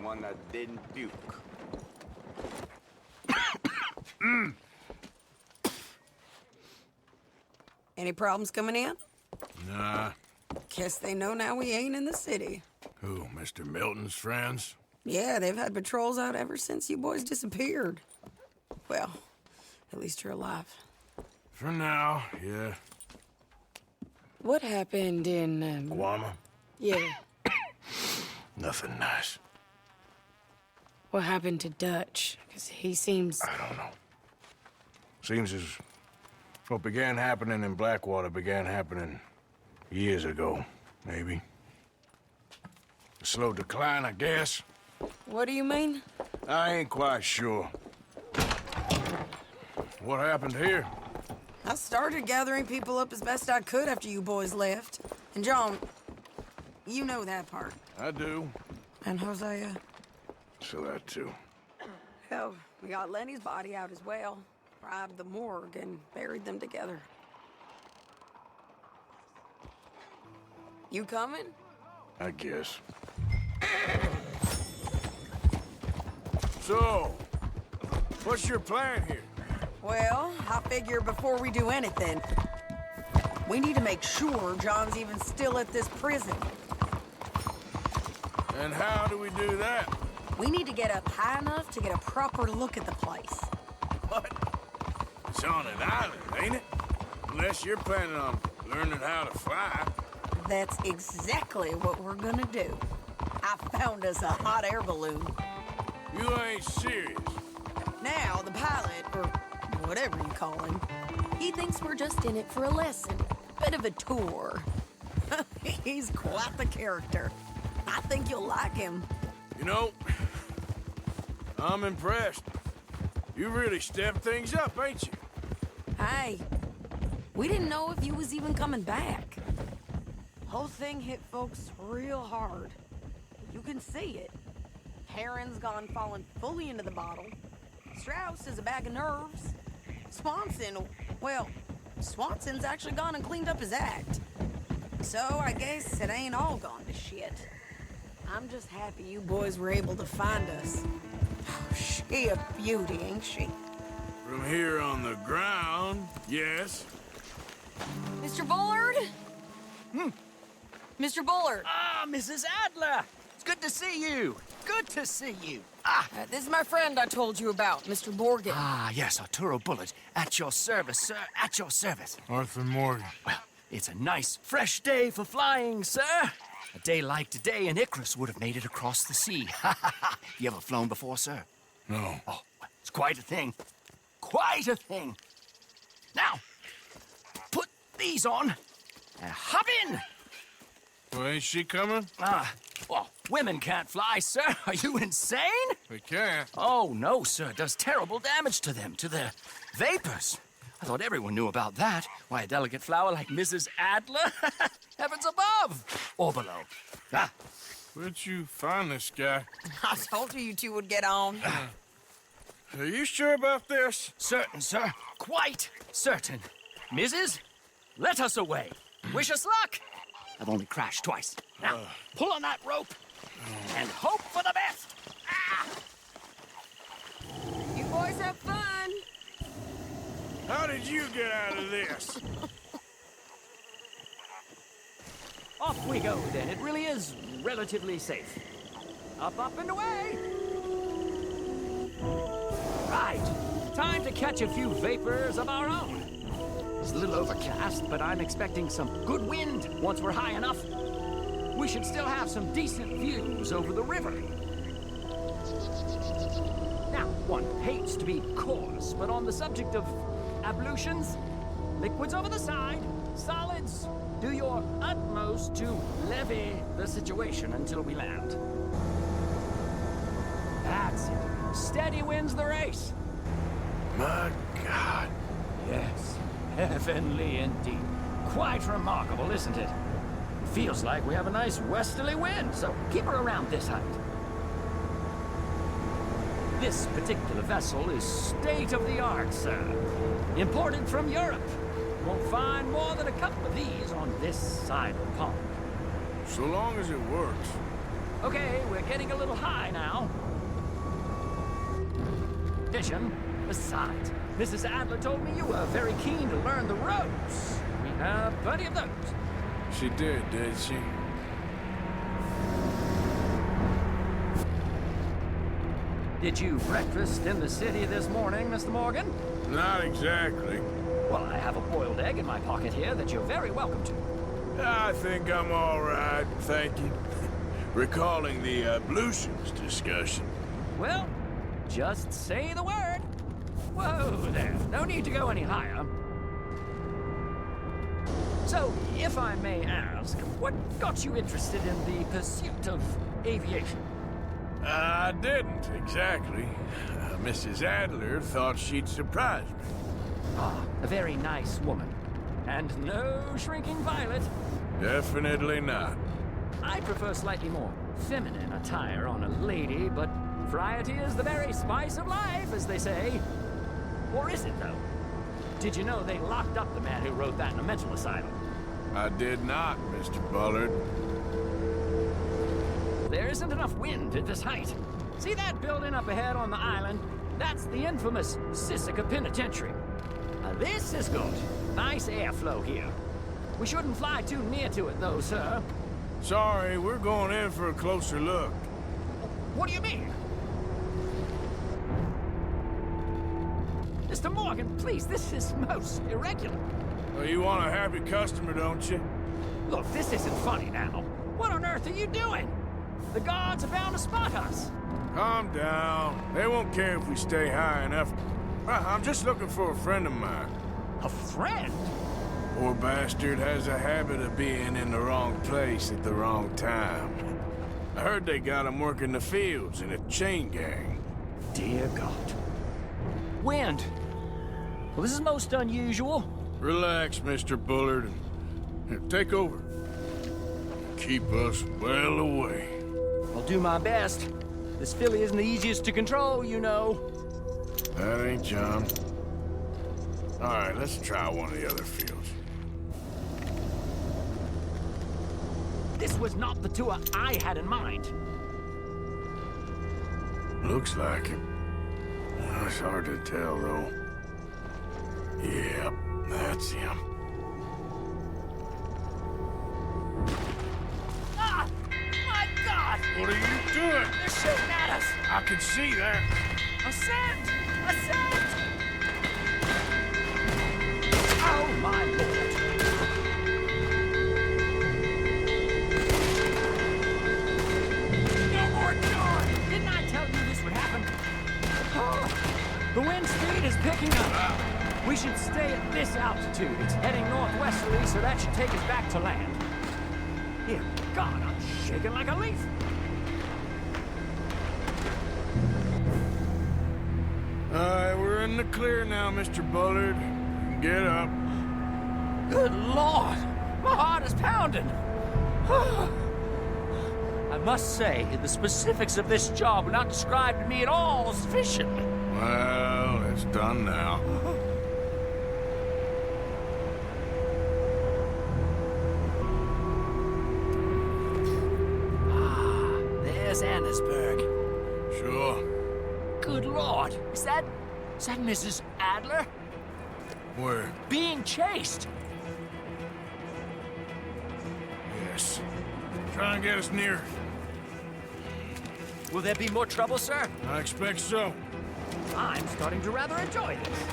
one that didn't puke. Any problems coming in? Nah. Guess they know now we ain't in the city. Who, Mr. Milton's friends? Yeah, they've had patrols out ever since you boys disappeared. Well, at least you're alive. For now, yeah. What happened in, Guama? Yeah. Nothing nice. What happened to Dutch? Because he seems... I don't know. Seems as what began happening in Blackwater began happening years ago, maybe. A slow decline, I guess. What do you mean? I ain't quite sure. What happened here? I started gathering people up as best I could after you boys left. And John, you know that part. I do. And Hosea? So that too. Hell, we got Lenny's body out as well. Bribed the morgue and buried them together. You coming? I guess. So, what's your plan here? Well, I figure before we do anything, we need to make sure John's even still at this prison. And how do we do that? We need to get up high enough to get a proper look at the place. What? It's on an island, ain't it? Unless you're planning on learning how to fly. That's exactly what we're gonna do. I found us a hot air balloon. You ain't serious. Now, the pilot, or whatever you call him, he thinks we're just in it for a lesson. Bit of a tour. He's quite the character. I think you'll like him. You know, I'm impressed. You really stepped things up, ain't you? Hey, we didn't know if you was even coming back. Whole thing hit folks real hard. You can see it. Heron's gone falling fully into the bottle. Strauss is a bag of nerves. Swanson's actually gone and cleaned up his act. So I guess it ain't all gone to shit. I'm just happy you boys were able to find us. She a beauty, ain't she? From here on the ground, yes. Mr. Bullard? Mr. Bullard. Ah, Mrs. Adler! It's good to see you. Good to see you. This is my friend I told you about, Mr. Morgan. Ah, yes, Arturo Bullard. At your service, sir. At your service. Arthur Morgan. Well, it's a nice, fresh day for flying, sir. A day like today, an Icarus would have made it across the sea. You ever flown before, sir? No. Oh, well, it's quite a thing. Quite a thing. Now, put these on and hop in. Well, ain't she coming? Well, women can't fly, sir. Are you insane? We can't. Oh, no, sir. It does terrible damage to them, to their vapors. I thought everyone knew about that. Why, a delicate flower like Mrs. Adler? Heavens above or below. Where'd you find this guy? I told you two would get on. Are you sure about this? Certain, sir. Quite certain. Mrs., let us away. Wish us luck. I've only crashed twice. Now, pull on that rope and hope for the best. You boys have fun. How did you get out of this? Off we go, then. It really is relatively safe. Up, and away! Right. Time to catch a few vapors of our own. It's a little overcast, but I'm expecting some good wind once we're high enough. We should still have some decent views over the river. Now, one hates to be coarse, but on the subject of ablutions, liquids over the side, solids, do your utmost to levy the situation until we land. That's it. Steady wins the race. My God. Yes, heavenly indeed. Quite remarkable, isn't it? Feels like we have a nice westerly wind, so keep her around this height. This particular vessel is state-of-the-art, sir. Imported from Europe. Won't find more than a couple of these on this side of the pond. So long as it works. Okay, we're getting a little high now. Addition, besides, Mrs. Adler told me you were very keen to learn the ropes. We have plenty of those. She did she? Did you breakfast in the city this morning, Mr. Morgan? Not exactly. Well, I have a boiled egg in my pocket here that you're very welcome to. I think I'm all right, thank you. Recalling the ablutions discussion. Well, just say the word. Whoa there, no need to go any higher. So, if I may ask, what got you interested in the pursuit of aviation? I didn't, exactly. Mrs. Adler thought she'd surprise me. Ah, a very nice woman. And no shrinking violet. Definitely not. I prefer slightly more feminine attire on a lady, but variety is the very spice of life, as they say. Or is it, though? Did you know they locked up the man who wrote that in a mental asylum? I did not, Mr. Bullard. There isn't enough wind at this height. See that building up ahead on the island? That's the infamous Sisika Penitentiary. Now this is good. Nice airflow here. We shouldn't fly too near to it, though, sir. Sorry, we're going in for a closer look. What do you mean? Mr. Morgan, please, this is most irregular. Well, you want a happy customer, don't you? Look, this isn't funny now. What on earth are you doing? The guards are bound to spot us. Calm down. They won't care if we stay high enough. I'm just looking for a friend of mine. A friend? Poor bastard has a habit of being in the wrong place at the wrong time. I heard they got him working the fields in a chain gang. Dear God. Wind. Well, this is most unusual. Relax, Mr. Bullard. Here, take over. Keep us well away. I'll do my best. This filly isn't the easiest to control, you know. That ain't John. All right, let's try one of the other fields. This was not the tour I had in mind. Looks like it. It's hard to tell, though. Yep, that's him. Ah! My God! What are you doing? They're shooting at us! I can see that. Ascend! Ascend! Oh, my Lord! No more door! Didn't I tell you this would happen? Oh, the wind speed is picking up. We should stay at this altitude. It's heading northwesterly, so that should take us back to land. Dear God, I'm shaking like a leaf. All right, we're in the clear now, Mr. Bullard. Get up. Good Lord! My heart is pounding! I must say, the specifics of this job were not described to me at all sufficiently. Well, it's done now. There's Annesburg. Sure. Good Lord! Is that Mrs. Adler? Where? Being chased! Yes. Try and get us near. Will there be more trouble, sir? I expect so. I'm starting to rather enjoy this.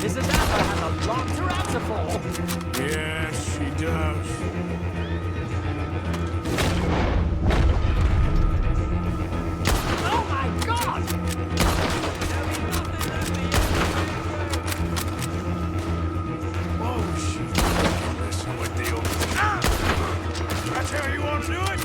Mrs. Adler has a lot to answer for. Yes, she does. Oh my God! Whoa, she listen with the old. That's how you want to do it?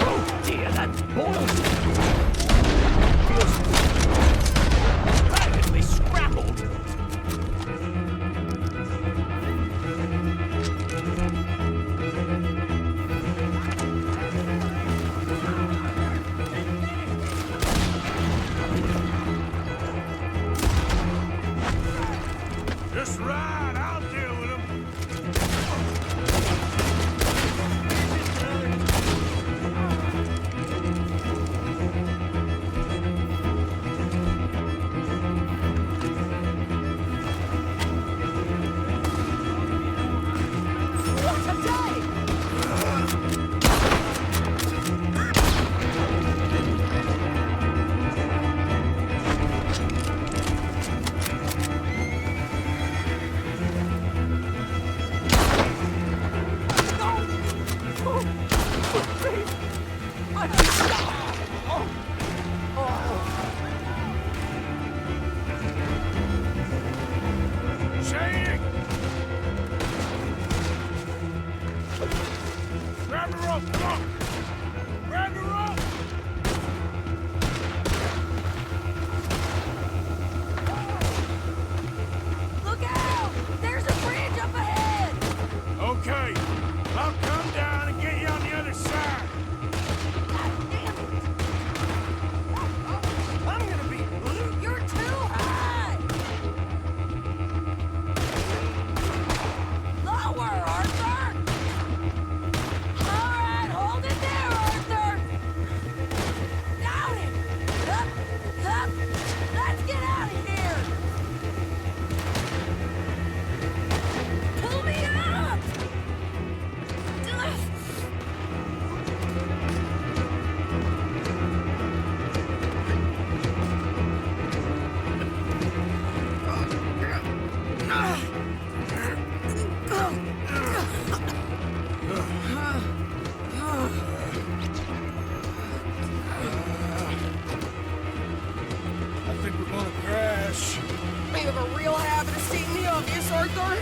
Oh dear, that boiled. Feels practically scrambled. Just right, I'll deal with him. What a day! Shane! Grab the rope, come on! Grab the rope! Look out! There's a bridge up ahead! Okay, I'll come down and get you on the other side. God damn it! I'm gonna be... You're too high! Lower, Arthur! All right, hold it there, Arthur! Down it! Up! Let's get out of here! Pull me up! I think we're gonna crash. You have a real habit of seeing the obvious, Arthur.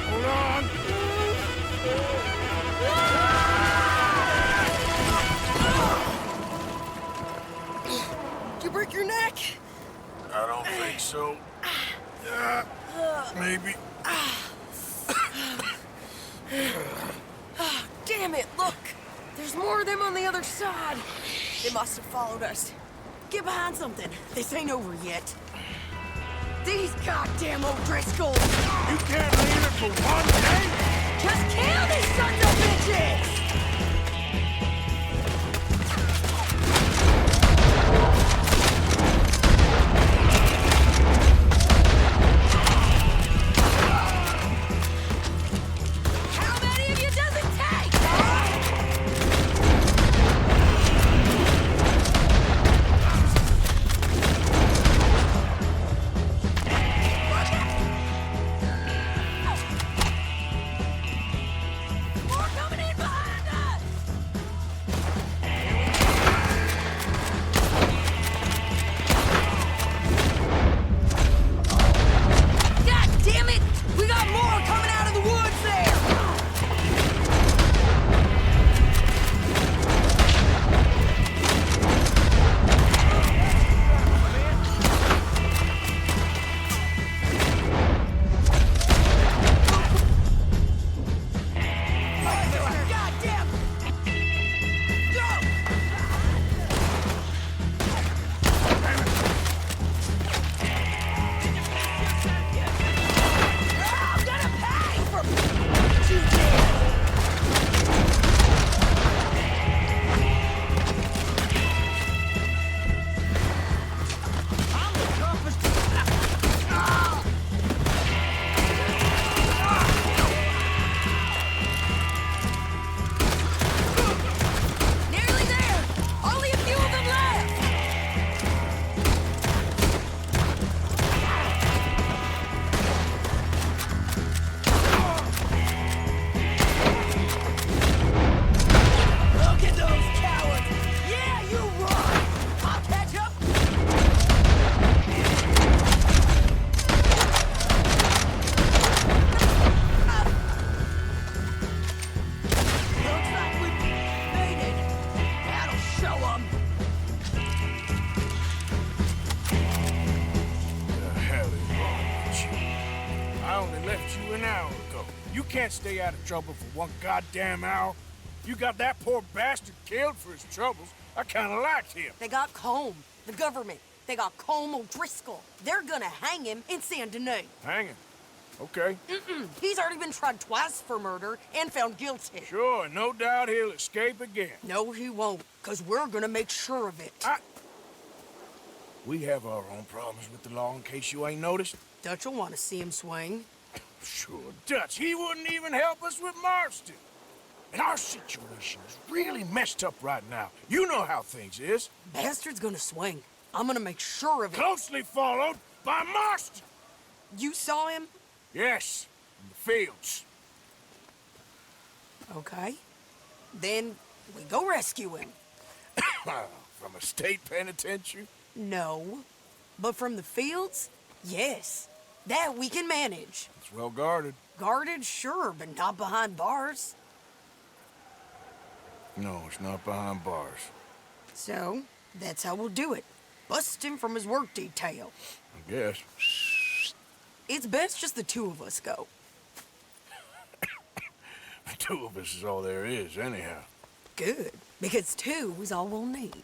Hold on. Did you break your neck? I don't think so. Maybe. Damn it, look! There's more of them on the other side. They must have followed us. Get behind something. This ain't over yet. These goddamn O'Driscolls! You can't leave it for one day? Just kill these sons of bitches! How many of you does it take, huh? More coming in behind can't stay out of trouble for one goddamn hour. You got that poor bastard killed for his troubles. I kind of liked him. They got Combe, the government. They got Combe O'Driscoll. They're gonna hang him in Saint Denis. Hang him. Okay. He's already been tried twice for murder and found guilty. Sure, no doubt he'll escape again. No, he won't, because we're gonna make sure of it. We have our own problems with the law, in case you ain't noticed. Dutch will want to see him swing. Sure, Dutch, he wouldn't even help us with Marston. And our situation is really messed up right now. You know how things is. Bastard's gonna swing. I'm gonna make sure of it. Closely followed by Marston. You saw him? Yes, in the fields. Okay. Then we go rescue him. From a state penitentiary? No. But from the fields? Yes. That we can manage. It's well guarded. Guarded, sure, but not behind bars. No, it's not behind bars. So, that's how we'll do it. Bust him from his work detail. I guess. It's best just the two of us go. The two of us is all there is, anyhow. Good, because two is all we'll need.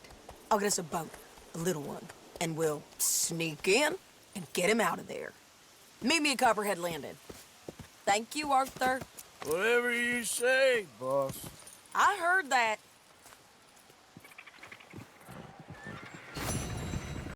I'll get us a boat, a little one, and we'll sneak in and get him out of there. Meet me at Copperhead Landing. Thank you, Arthur. Whatever you say, boss. I heard that.